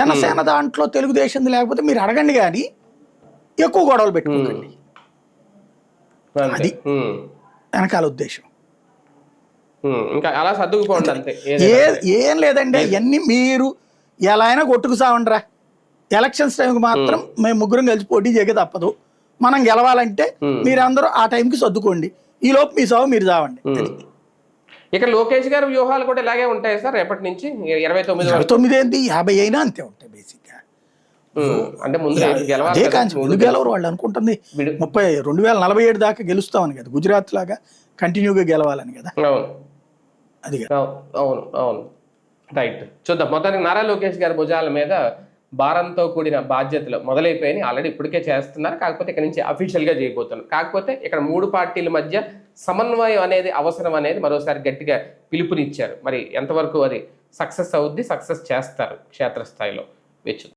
జనసేన దాంట్లో తెలుగుదేశం లేకపోతే మీరు అడగండి కానీ ఎక్కువ గొడవలు పెట్టుకోకండి. అది వెనకాల ఉద్దేశం. ఇంకా అలా సర్దుకుపోండి అంతే. ఏం లేదండి, అవన్నీ మీరు ఎలా అయినా కొట్టుకు సావండిరా. ఎలక్షన్స్ టైంకి మాత్రం మేము ముగ్గురం కలిసి పోటీ చేయక తప్పదు. మనం గెలవాలంటే మీరందరూ ఆ టైంకి సర్దుకోండి. ఈ లోపు మీ సాగు మీరు చావండి. ఇక లోకేష్ గారి వ్యూహాలు కూడా ఇలాగే ఉంటాయి సార్ రేపటి నుంచి 29 ఏంటి 50 అయినా అంతే ఉంటాయి బేసిక్గా. అంటే ముందు అదే కాంచి ముందు గెలవరు వాళ్ళు అనుకుంటుంది 2047 దాకా గెలుస్తామని కదా, గుజరాత్ లాగా కంటిన్యూగా గెలవాలని కదా. అది అవును అవును రైట్. చూద్దాం. మొత్తానికి నారా లోకేష్ గారి భుజాల మీద భారంతో కూడిన బాధ్యతలు మొదలైపోయినాయి. ఆల్రెడీ ఇప్పటికే చేస్తున్నారు, కాకపోతే ఇక్కడ నుంచి అఫీషియల్గా చేయబోతున్నారు. కాకపోతే ఇక్కడ 3 పార్టీల మధ్య సమన్వయం అనేది అవసరం అనేది మరోసారి గట్టిగా పిలుపునిచ్చారు. మరి ఎంతవరకు అది సక్సెస్ అవుద్ది, సక్సెస్ చేస్తారు క్షేత్రస్థాయిలో వెచ్చు.